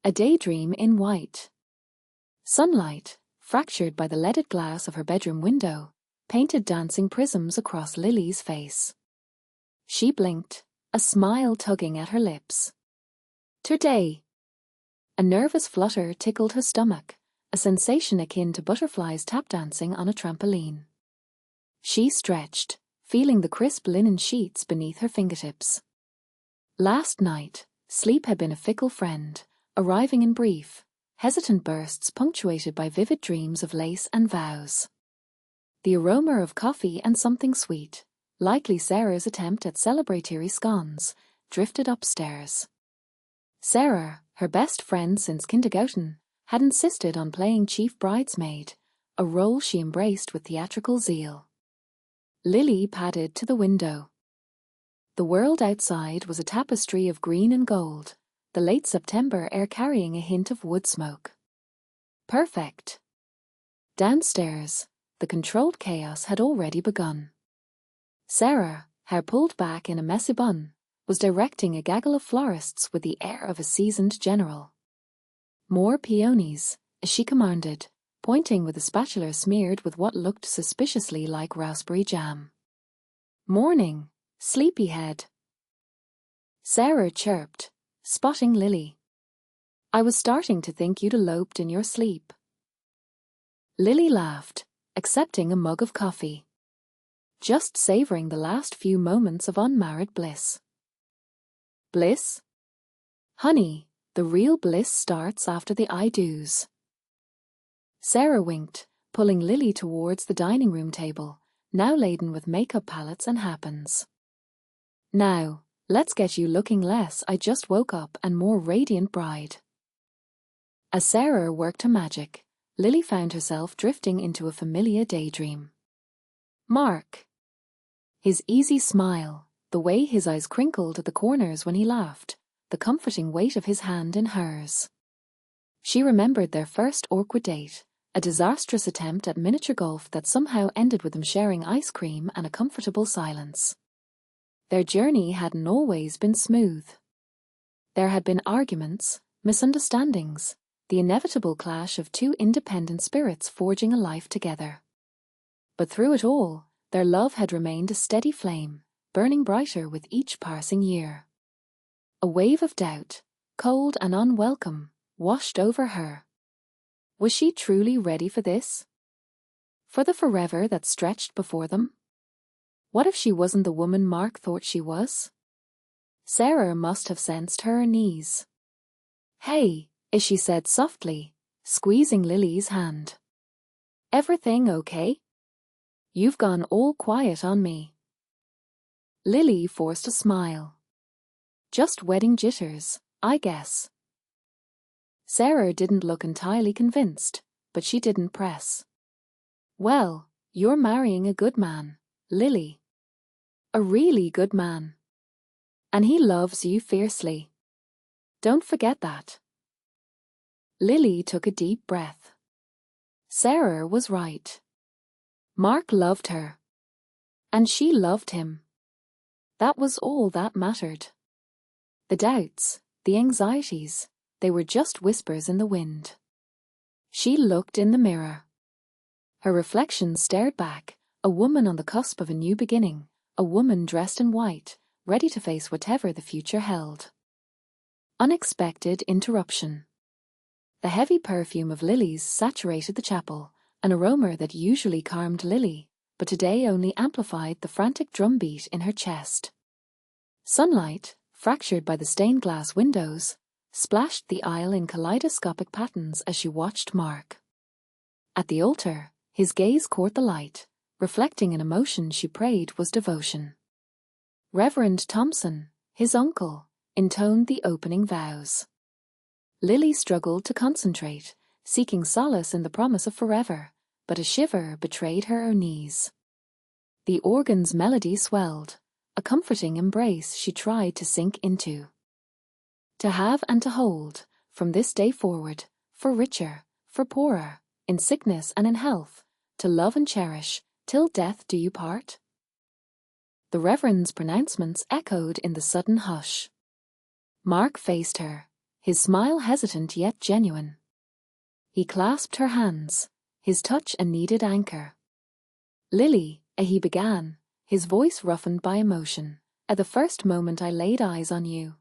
A daydream in white. Sunlight, fractured by the leaded glass of her bedroom window, painted dancing prisms across Lily's face. She blinked, a smile tugging at her lips. Today. A nervous flutter tickled her stomach, a sensation akin to butterflies tap dancing on a trampoline. She stretched, feeling the crisp linen sheets beneath her fingertips. Last night, sleep had been a fickle friend, arriving in brief, hesitant bursts punctuated by vivid dreams of lace and vows. The aroma of coffee and something sweet, likely Sarah's attempt at celebratory scones, drifted upstairs. Sarah, her best friend since kindergarten, had insisted on playing chief bridesmaid, a role she embraced with theatrical zeal. Lily padded to the window. The world outside was a tapestry of green and gold, the late September air carrying a hint of wood smoke. Perfect. Downstairs, the controlled chaos had already begun. Sarah, hair pulled back in a messy bun, was directing a gaggle of florists with the air of a seasoned general. More peonies, as she commanded, pointing with a spatula smeared with what looked suspiciously like raspberry jam. Morning, sleepyhead. Sarah chirped, spotting Lily. I was starting to think you'd eloped in your sleep. Lily laughed, accepting a mug of coffee. Just savoring the last few moments of unmarried bliss. Bliss? Honey, the real bliss starts after the I-do's. Sarah winked, pulling Lily towards the dining room table, now laden with makeup palettes and hairpins. Now, let's get you looking less I just woke up and more radiant bride. As Sarah worked her magic, Lily found herself drifting into a familiar daydream. Mark. His easy smile, the way his eyes crinkled at the corners when he laughed, the comforting weight of his hand in hers. She remembered their first awkward date, a disastrous attempt at miniature golf that somehow ended with them sharing ice cream and a comfortable silence. Their journey hadn't always been smooth. There had been arguments, misunderstandings, the inevitable clash of two independent spirits forging a life together. But through it all, their love had remained a steady flame, burning brighter with each passing year. A wave of doubt, cold and unwelcome, washed over her. Was she truly ready for this? For the forever that stretched before them? What if she wasn't the woman Mark thought she was? Sarah must have sensed her unease. Hey, she said softly, squeezing Lily's hand. Everything okay? You've gone all quiet on me. Lily forced a smile. Just wedding jitters, I guess. Sarah didn't look entirely convinced, but she didn't press. Well, you're marrying a good man, Lily. A really good man. And he loves you fiercely. Don't forget that. Lily took a deep breath. Sarah was right. Mark loved her. And she loved him. That was all that mattered. The doubts, the anxieties, they were just whispers in the wind. She looked in the mirror. Her reflection stared back, a woman on the cusp of a new beginning, a woman dressed in white, ready to face whatever the future held. Unexpected interruption. The heavy perfume of lilies saturated the chapel, an aroma that usually calmed Lily, but today only amplified the frantic drumbeat in her chest. Sunlight, fractured by the stained glass windows, splashed the aisle in kaleidoscopic patterns as she watched Mark. At the altar, his gaze caught the light, reflecting an emotion she prayed was devotion. Reverend Thompson, his uncle, intoned the opening vows. Lily struggled to concentrate, seeking solace in the promise of forever, but a shiver betrayed her unease. The organ's melody swelled, a comforting embrace she tried to sink into. To have and to hold, from this day forward, for richer, for poorer, in sickness and in health, to love and cherish, till death do you part? The Reverend's pronouncements echoed in the sudden hush. Mark faced her, his smile hesitant yet genuine. He clasped her hands, his touch a needed anchor. "Lily," he began, his voice roughened by emotion, "at the first moment I laid eyes on you."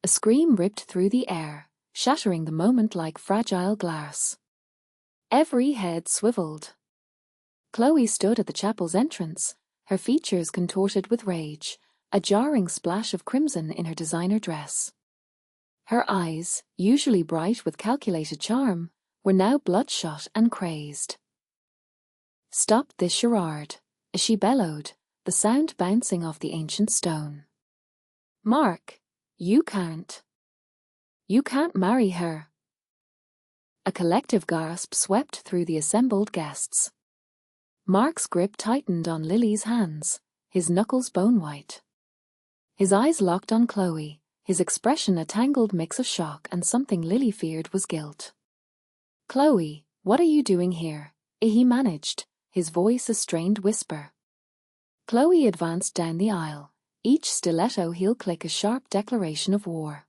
A scream ripped through the air, shattering the moment like fragile glass. Every head swiveled. Chloe stood at the chapel's entrance, her features contorted with rage, a jarring splash of crimson in her designer dress. Her eyes, usually bright with calculated charm, were now bloodshot and crazed. "Stop this charade," she bellowed, the sound bouncing off the ancient stone. "Mark, you can't. You can't marry her." A collective gasp swept through the assembled guests. Mark's grip tightened on Lily's hands, his knuckles bone-white. His eyes locked on Chloe, his expression a tangled mix of shock and something Lily feared was guilt. "Chloe, what are you doing here?" he managed, his voice a strained whisper. Chloe advanced down the aisle, each stiletto heel click a sharp declaration of war.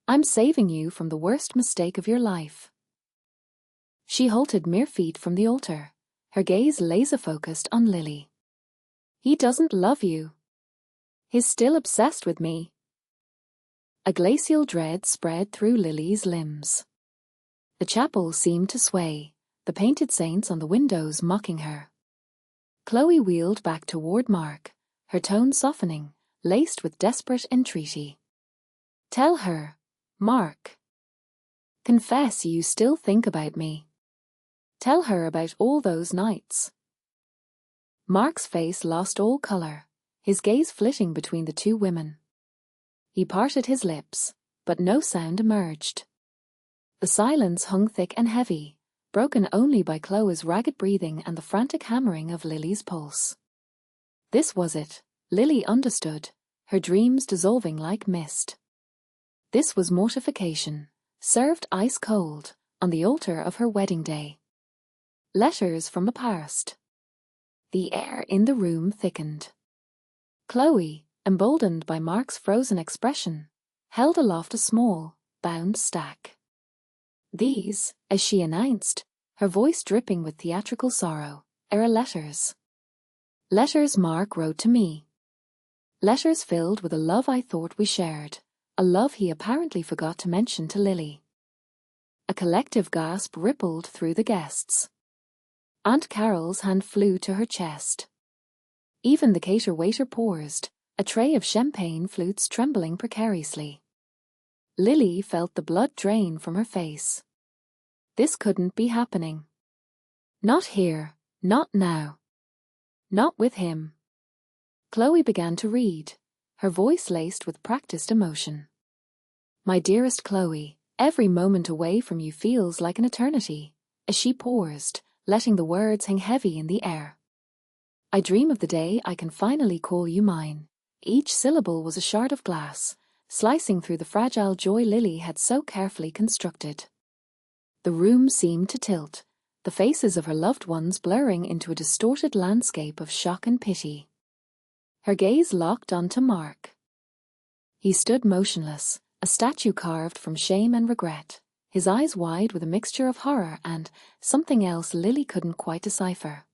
"I'm saving you from the worst mistake of your life." She halted mere feet from the altar, her gaze laser-focused on Lily. "He doesn't love you. He's still obsessed with me." A glacial dread spread through Lily's limbs. The chapel seemed to sway, the painted saints on the windows mocking her. Chloe wheeled back toward Mark, her tone softening, laced with desperate entreaty. "Tell her, Mark. Confess you still think about me. Tell her about all those nights." Mark's face lost all color, his gaze flitting between the two women. He parted his lips, but no sound emerged. The silence hung thick and heavy, broken only by Chloe's ragged breathing and the frantic hammering of Lily's pulse. This was it, Lily understood, her dreams dissolving like mist. This was mortification, served ice-cold, on the altar of her wedding day. Letters from the past. The air in the room thickened. Chloe, emboldened by Mark's frozen expression, held aloft a small, bound stack. "These," as she announced, her voice dripping with theatrical sorrow, "are letters. Letters Mark wrote to me. Letters filled with a love I thought we shared, a love he apparently forgot to mention to Lily." A collective gasp rippled through the guests. Aunt Carol's hand flew to her chest. Even the cater waiter paused, a tray of champagne flutes trembling precariously. Lily felt the blood drain from her face. This couldn't be happening. Not here, not now. Not with him. Chloe began to read, her voice laced with practiced emotion. "My dearest Chloe, every moment away from you feels like an eternity," as she paused, letting the words hang heavy in the air. "I dream of the day I can finally call you mine." Each syllable was a shard of glass, slicing through the fragile joy Lily had so carefully constructed. The room seemed to tilt, the faces of her loved ones blurring into a distorted landscape of shock and pity. Her gaze locked onto Mark. He stood motionless, a statue carved from shame and regret, his eyes wide with a mixture of horror and something else Lily couldn't quite decipher.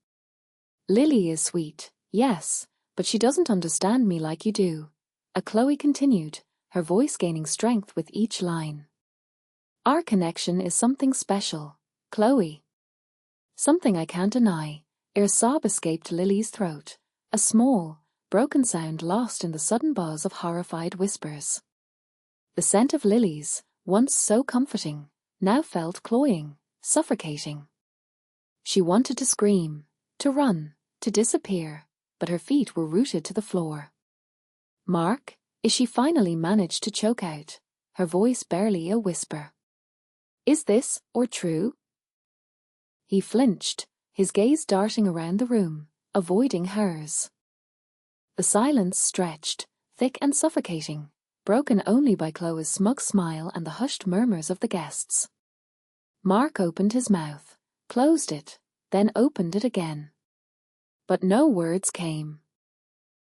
"Lily is sweet, yes, but she doesn't understand me like you do," Chloe continued, her voice gaining strength with each line. "Our connection is something special, Chloe. Something I can't deny." A sob escaped Lily's throat, a small, broken sound lost in the sudden buzz of horrified whispers. The scent of lilies, once so comforting, now felt cloying, suffocating. She wanted to scream, to run, to disappear, but her feet were rooted to the floor. "Mark," she finally managed to choke out, her voice barely a whisper. "Is this or true?" He flinched, his gaze darting around the room, avoiding hers. The silence stretched, thick and suffocating, broken only by Chloe's smug smile and the hushed murmurs of the guests. Mark opened his mouth, closed it, then opened it again. But no words came.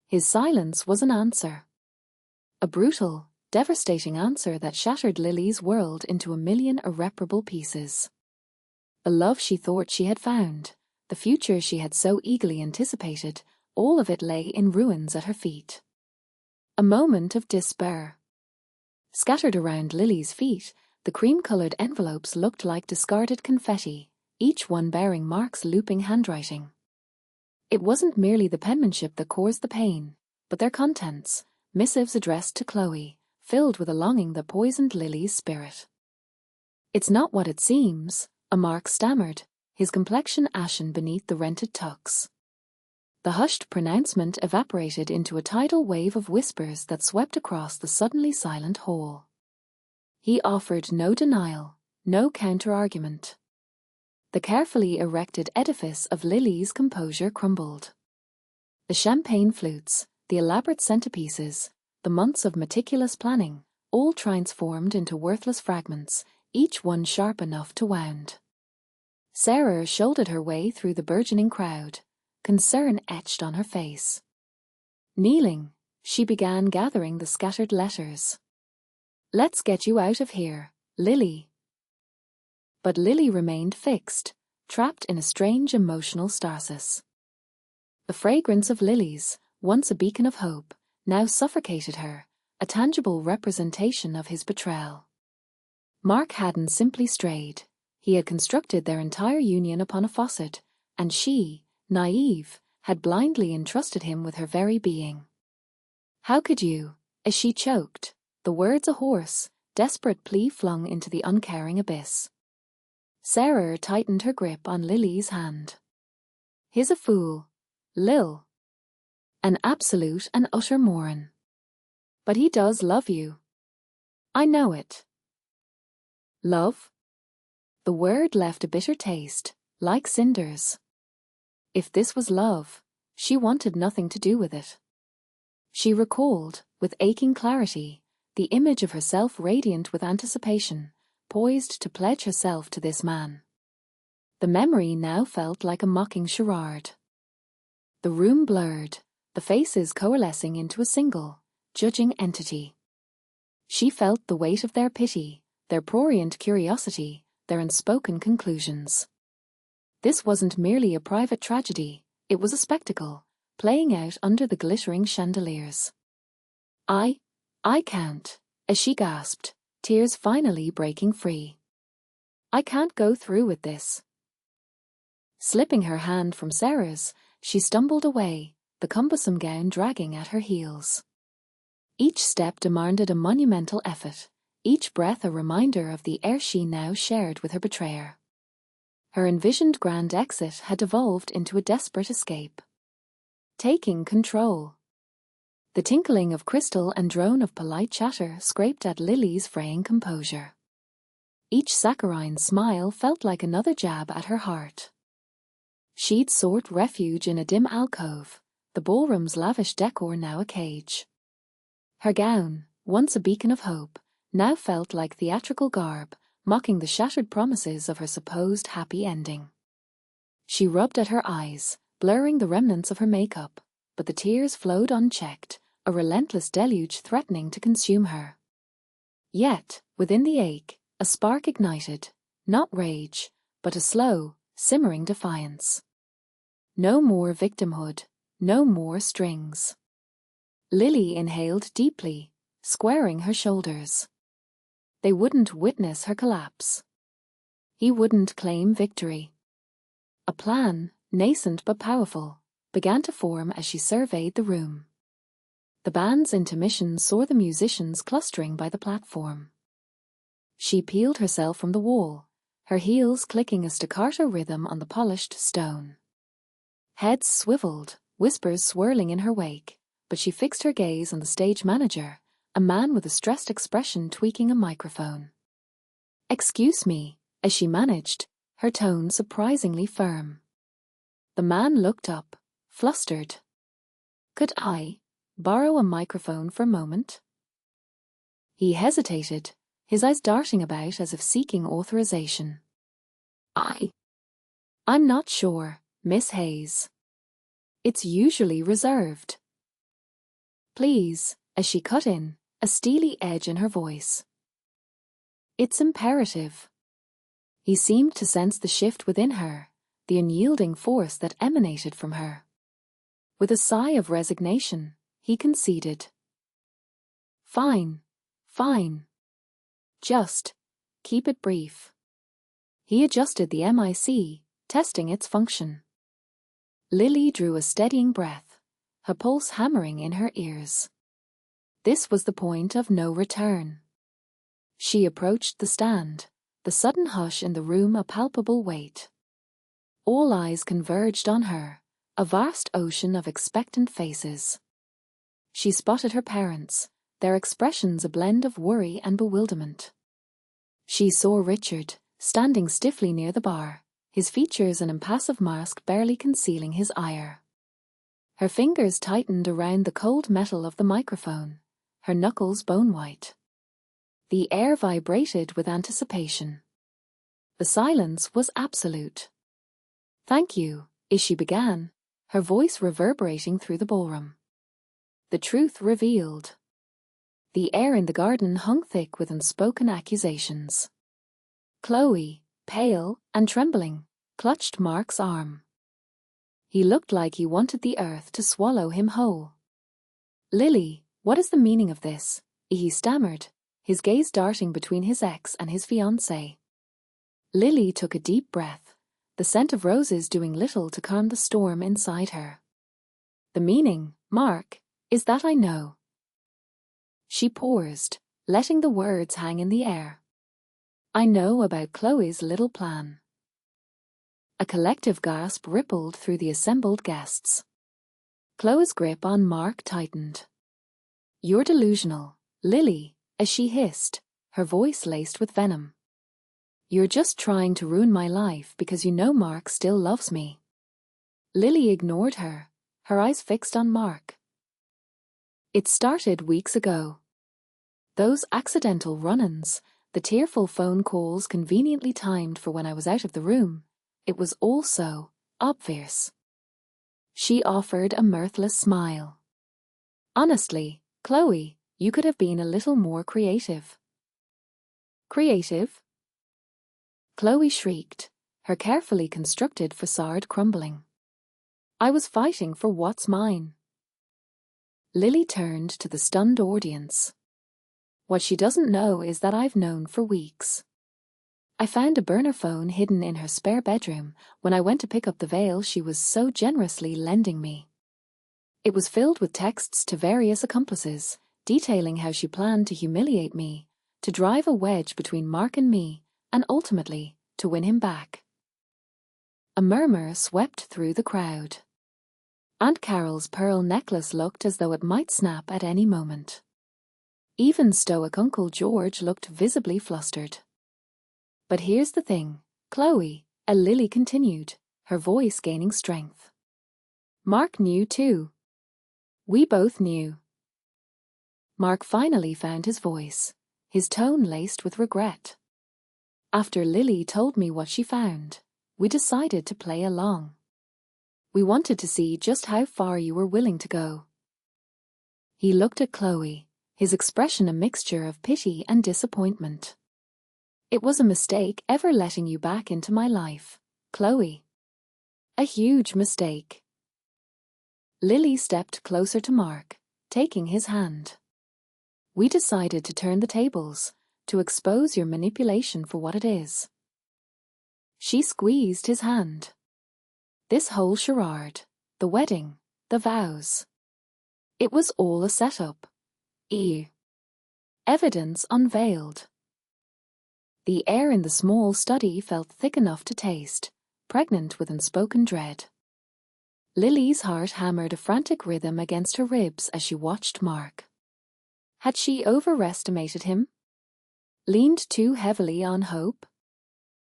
His silence was an answer. A brutal, devastating answer that shattered Lily's world into a million irreparable pieces. The love she thought she had found, the future she had so eagerly anticipated, all of it lay in ruins at her feet. A moment of despair. Scattered around Lily's feet, the cream-colored envelopes looked like discarded confetti, each one bearing Mark's looping handwriting. It wasn't merely the penmanship that caused the pain, but their contents, missives addressed to Chloe, filled with a longing that poisoned Lily's spirit. "It's not what it seems," Mark stammered, his complexion ashen beneath the rented tux. The hushed pronouncement evaporated into a tidal wave of whispers that swept across the suddenly silent hall. He offered no denial, no counter-argument. The carefully erected edifice of Lily's composure crumbled. The champagne flutes, the elaborate centerpieces, the months of meticulous planning, all transformed into worthless fragments, each one sharp enough to wound. Sarah shouldered her way through the burgeoning crowd, concern etched on her face. Kneeling, she began gathering the scattered letters. "Let's get you out of here, Lily." But Lily remained fixed, trapped in a strange emotional stasis. The fragrance of lilies, once a beacon of hope, now suffocated her, a tangible representation of his betrayal. Mark hadn't simply strayed. He had constructed their entire union upon a faucet, and she, naive, had blindly entrusted him with her very being. "How could you?" As she choked, the words a hoarse, desperate plea flung into the uncaring abyss. Sarah tightened her grip on Lily's hand. "He's a fool, Lil. An absolute and utter moron. But he does love you. I know it." Love? The word left a bitter taste, like cinders. If this was love, she wanted nothing to do with it. She recalled, with aching clarity, the image of herself radiant with anticipation, poised to pledge herself to this man. The memory now felt like a mocking charade. The room blurred, the faces coalescing into a single, judging entity. She felt the weight of their pity, their prurient curiosity, their unspoken conclusions. This wasn't merely a private tragedy, it was a spectacle, playing out under the glittering chandeliers. I can't," as she gasped, tears finally breaking free. "I can't go through with this." Slipping her hand from Sarah's, she stumbled away, the cumbersome gown dragging at her heels. Each step demanded a monumental effort, each breath a reminder of the air she now shared with her betrayer. Her envisioned grand exit had devolved into a desperate escape. Taking control. The tinkling of crystal and drone of polite chatter scraped at Lily's fraying composure. Each saccharine smile felt like another jab at her heart. She'd sought refuge in a dim alcove, the ballroom's lavish decor now a cage. Her gown, once a beacon of hope, now felt like theatrical garb, mocking the shattered promises of her supposed happy ending. She rubbed at her eyes, blurring the remnants of her makeup, but the tears flowed unchecked, a relentless deluge threatening to consume her. Yet, within the ache, a spark ignited, not rage, but a slow, simmering defiance. No more victimhood, no more strings. Lily inhaled deeply, squaring her shoulders. They wouldn't witness her collapse. He wouldn't claim victory. A plan, nascent but powerful, began to form as she surveyed the room. The band's intermission saw the musicians clustering by the platform. She peeled herself from the wall, her heels clicking a staccato rhythm on the polished stone. Heads swiveled, whispers swirling in her wake, but she fixed her gaze on the stage manager, a man with a stressed expression tweaking a microphone. "Excuse me," as she managed, her tone surprisingly firm. The man looked up, flustered. "Could I borrow a microphone for a moment?" He hesitated, his eyes darting about as if seeking authorization. I'm not sure, Miss Hayes. It's usually reserved." "Please," as she cut in, a steely edge in her voice. It's imperative. He seemed to sense the shift within her, the unyielding force that emanated from her. With a sigh of resignation, he conceded. Fine, fine. Just keep it brief. He adjusted the mic, testing its function. Lily drew a steadying breath, her pulse hammering in her ears. This was the point of no return. She approached the stand, the sudden hush in the room a palpable weight. All eyes converged on her, a vast ocean of expectant faces. She spotted her parents, their expressions a blend of worry and bewilderment. She saw Richard, standing stiffly near the bar, his features an impassive mask barely concealing his ire. Her fingers tightened around the cold metal of the microphone, her knuckles bone-white. The air vibrated with anticipation. The silence was absolute. Thank you, she began, her voice reverberating through the ballroom. The truth revealed. The air in the garden hung thick with unspoken accusations. Chloe, pale and trembling, clutched Mark's arm. He looked like he wanted the earth to swallow him whole. Lily, what is the meaning of this? He stammered, his gaze darting between his ex and his fiancée. Lily took a deep breath, the scent of roses doing little to calm the storm inside her. The meaning, Mark, is that I know. She paused, letting the words hang in the air. I know about Chloe's little plan. A collective gasp rippled through the assembled guests. Chloe's grip on Mark tightened. You're delusional, Lily, as she hissed, her voice laced with venom. You're just trying to ruin my life because you know Mark still loves me. Lily ignored her, her eyes fixed on Mark. It started weeks ago. Those accidental run-ins, the tearful phone calls conveniently timed for when I was out of the room, it was all so obvious. She offered a mirthless smile. Honestly, Chloe, you could have been a little more creative. Creative? Chloe shrieked, her carefully constructed facade crumbling. I was fighting for what's mine. Lily turned to the stunned audience. What she doesn't know is that I've known for weeks. I found a burner phone hidden in her spare bedroom when I went to pick up the veil she was so generously lending me. It was filled with texts to various accomplices, detailing how she planned to humiliate me, to drive a wedge between Mark and me, and ultimately, to win him back. A murmur swept through the crowd. Aunt Carol's pearl necklace looked as though it might snap at any moment. Even stoic Uncle George looked visibly flustered. But here's the thing, Chloe, Lily continued, her voice gaining strength. Mark knew too. We both knew. Mark finally found his voice, his tone laced with regret. After Lily told me what she found, we decided to play along. We wanted to see just how far you were willing to go. He looked at Chloe, his expression a mixture of pity and disappointment. It was a mistake ever letting you back into my life, Chloe. A huge mistake. Lily stepped closer to Mark, taking his hand. We decided to turn the tables, to expose your manipulation for what it is. She squeezed his hand. This whole charade, the wedding, the vows. It was all a setup. Evidence unveiled. The air in the small study felt thick enough to taste, pregnant with unspoken dread. Lily's heart hammered a frantic rhythm against her ribs as she watched Mark. Had she overestimated him? Leaned too heavily on hope?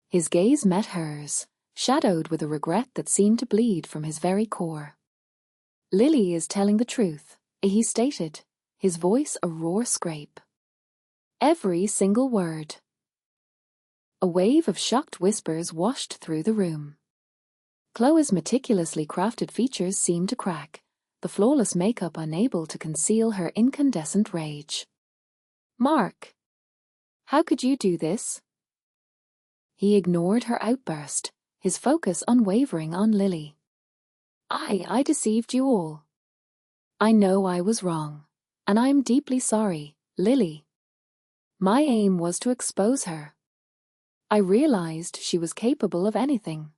His gaze met hers, shadowed with a regret that seemed to bleed from his very core. Lily is telling the truth, he stated, his voice a raw scrape. Every single word. A wave of shocked whispers washed through the room. Chloe's meticulously crafted features seemed to crack, the flawless makeup unable to conceal her incandescent rage. Mark! How could you do this? He ignored her outburst, his focus unwavering on Lily. I deceived you all. I know I was wrong, and I'm deeply sorry, Lily. My aim was to expose her. I realized she was capable of anything.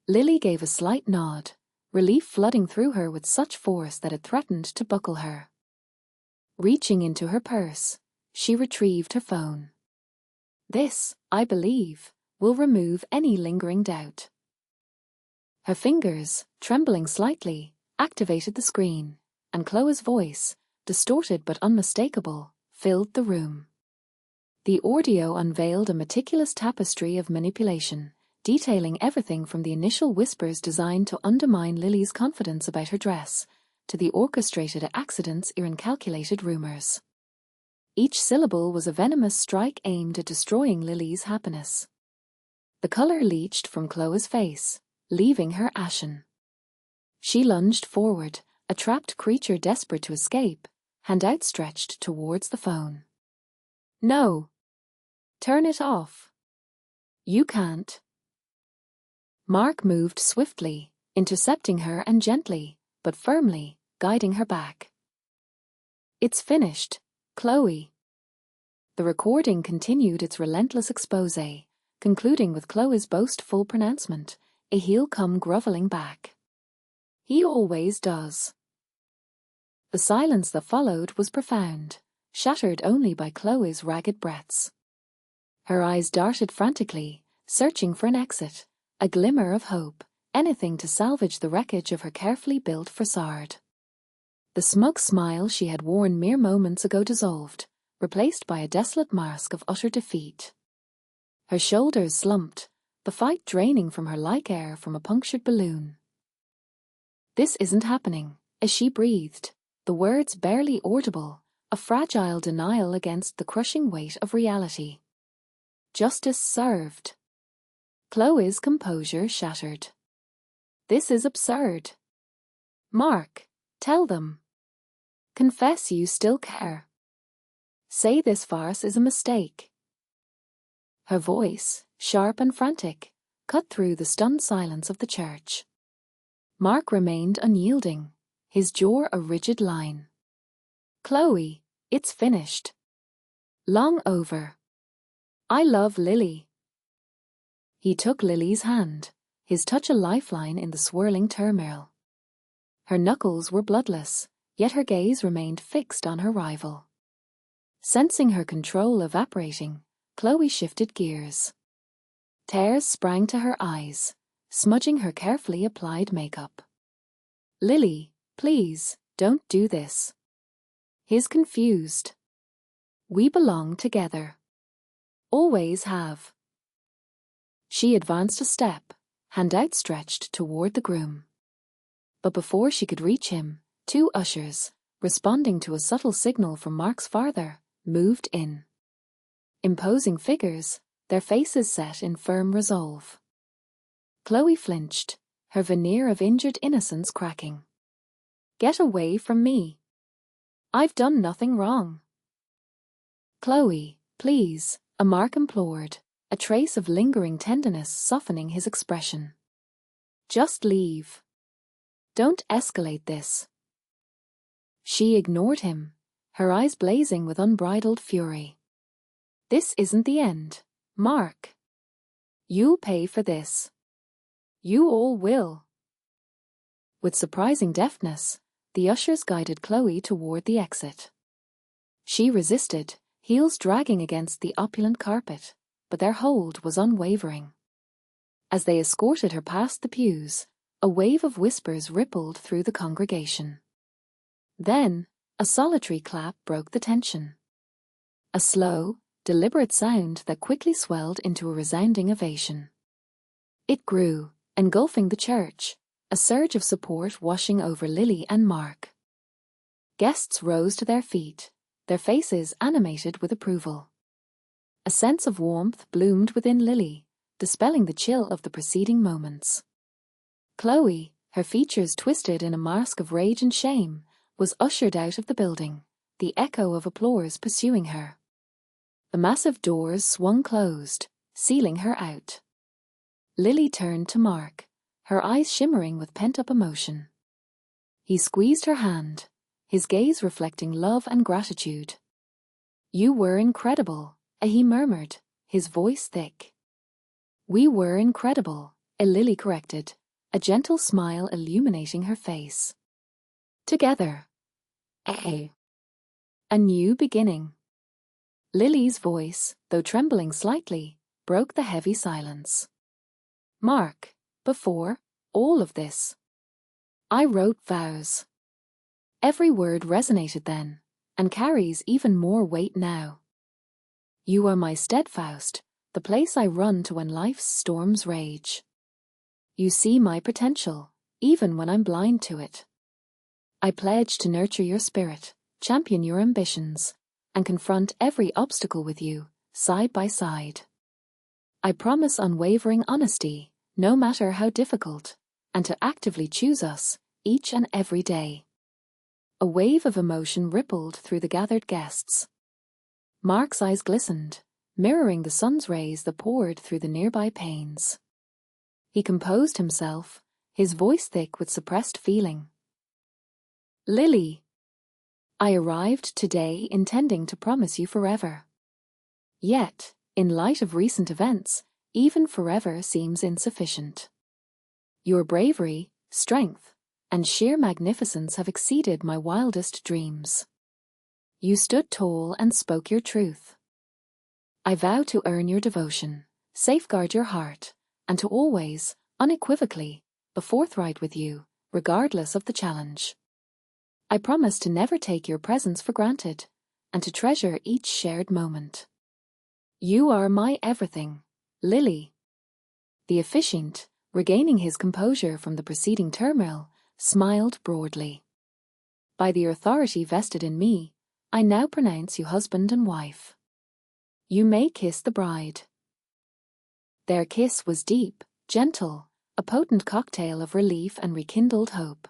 Lily gave a slight nod, relief flooding through her with such force that it threatened to buckle her. Reaching into her purse, she retrieved her phone. This, I believe, will remove any lingering doubt. Her fingers, trembling slightly, activated the screen, and Chloe's voice, distorted but unmistakable, filled the room. The audio unveiled a meticulous tapestry of manipulation, detailing everything from the initial whispers designed to undermine Lily's confidence about her dress, to the orchestrated accidents or incalculated rumors. Each syllable was a venomous strike aimed at destroying Lily's happiness. The color leached from Chloe's face, leaving her ashen. She lunged forward, a trapped creature desperate to escape, hand outstretched towards the phone. No! Turn it off. You can't. Mark moved swiftly, intercepting her and gently, but firmly, guiding her back. It's finished, Chloe. The recording continued its relentless exposé, concluding with Chloe's boastful pronouncement, a heel come groveling back. He always does. The silence that followed was profound, shattered only by Chloe's ragged breaths. Her eyes darted frantically, searching for an exit, a glimmer of hope, anything to salvage the wreckage of her carefully built facade. The smug smile she had worn mere moments ago dissolved, replaced by a desolate mask of utter defeat. Her shoulders slumped, the fight draining from her like air from a punctured balloon. This isn't happening, as she breathed, the words barely audible, a fragile denial against the crushing weight of reality. Justice served. Chloe's composure shattered. This is absurd. Mark, tell them. Confess you still care. Say this farce is a mistake. Her voice, sharp and frantic, cut through the stunned silence of the church. Mark remained unyielding, his jaw a rigid line. Chloe, it's finished. Long over. I love Lily. He took Lily's hand, his touch a lifeline in the swirling turmoil. Her knuckles were bloodless, yet her gaze remained fixed on her rival. Sensing her control evaporating, Chloe shifted gears. Tears sprang to her eyes, smudging her carefully applied makeup. Lily, please, don't do this. He's confused. We belong together. Always have. She advanced a step, hand outstretched toward the groom. But before she could reach him, two ushers, responding to a subtle signal from Mark's father, moved in. Imposing figures, their faces set in firm resolve. Chloe flinched, her veneer of injured innocence cracking. Get away from me. I've done nothing wrong. Chloe, please, Mark implored, a trace of lingering tenderness softening his expression. Just leave. Don't escalate this. She ignored him, her eyes blazing with unbridled fury. This isn't the end, Mark. You'll pay for this. You all will. With surprising deftness, the ushers guided Chloe toward the exit. She resisted, heels dragging against the opulent carpet, but their hold was unwavering. As they escorted her past the pews, a wave of whispers rippled through the congregation. Then, a solitary clap broke the tension. A slow, deliberate sound that quickly swelled into a resounding ovation. It grew, engulfing the church, a surge of support washing over Lily and Mark. Guests rose to their feet, their faces animated with approval. A sense of warmth bloomed within Lily, dispelling the chill of the preceding moments. Chloe, her features twisted in a mask of rage and shame, was ushered out of the building, the echo of applause pursuing her. The massive doors swung closed, sealing her out. Lily turned to Mark, her eyes shimmering with pent-up emotion. He squeezed her hand, his gaze reflecting love and gratitude. "You were incredible," he murmured, his voice thick. "We were incredible," Lily corrected, a gentle smile illuminating her face. "Together. A new beginning." Lily's voice, though trembling slightly, broke the heavy silence. "Mark, before all of this, I wrote vows." Every word resonated then, and carries even more weight now. "You are my steadfast, the place I run to when life's storms rage. You see my potential, even when I'm blind to it. I pledge to nurture your spirit, champion your ambitions, and confront every obstacle with you, side by side. I promise unwavering honesty, no matter how difficult, and to actively choose us, each and every day." A wave of emotion rippled through the gathered guests. Mark's eyes glistened, mirroring the sun's rays that poured through the nearby panes. He composed himself, his voice thick with suppressed feeling. "Lily, I arrived today intending to promise you forever. Yet, in light of recent events, even forever seems insufficient. Your bravery, strength, and sheer magnificence have exceeded my wildest dreams. You stood tall and spoke your truth. I vow to earn your devotion, safeguard your heart, and to always, unequivocally, be forthright with you, regardless of the challenge. I promise to never take your presence for granted, and to treasure each shared moment. You are my everything, Lily." The officiant, regaining his composure from the preceding turmoil, smiled broadly. "By the authority vested in me, I now pronounce you husband and wife. You may kiss the bride." Their kiss was deep, gentle, a potent cocktail of relief and rekindled hope.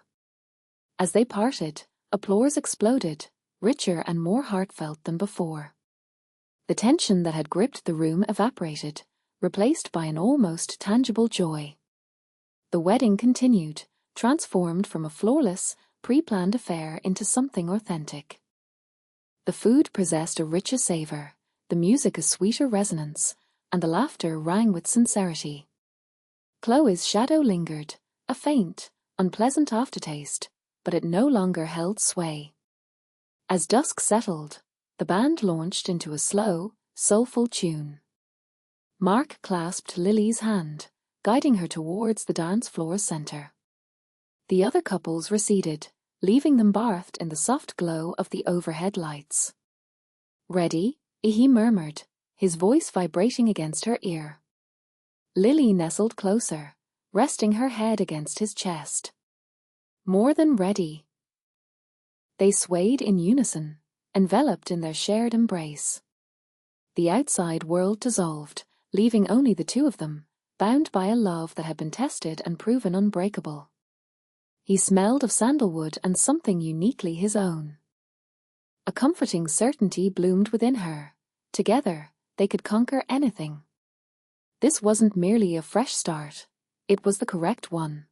As they parted, applause exploded, richer and more heartfelt than before. The tension that had gripped the room evaporated, replaced by an almost tangible joy. The wedding continued, transformed from a flawless, pre-planned affair into something authentic. The food possessed a richer savor, the music a sweeter resonance, and the laughter rang with sincerity. Chloe's shadow lingered, a faint, unpleasant aftertaste, but it no longer held sway. As dusk settled, the band launched into a slow, soulful tune. Mark clasped Lily's hand, guiding her towards the dance floor's center. The other couples receded, leaving them bathed in the soft glow of the overhead lights. "Ready?" he murmured, his voice vibrating against her ear. Lily nestled closer, resting her head against his chest. "More than ready." They swayed in unison, enveloped in their shared embrace. The outside world dissolved, leaving only the two of them, bound by a love that had been tested and proven unbreakable. He smelled of sandalwood and something uniquely his own. A comforting certainty bloomed within her. Together, they could conquer anything. This wasn't merely a fresh start, it was the correct one.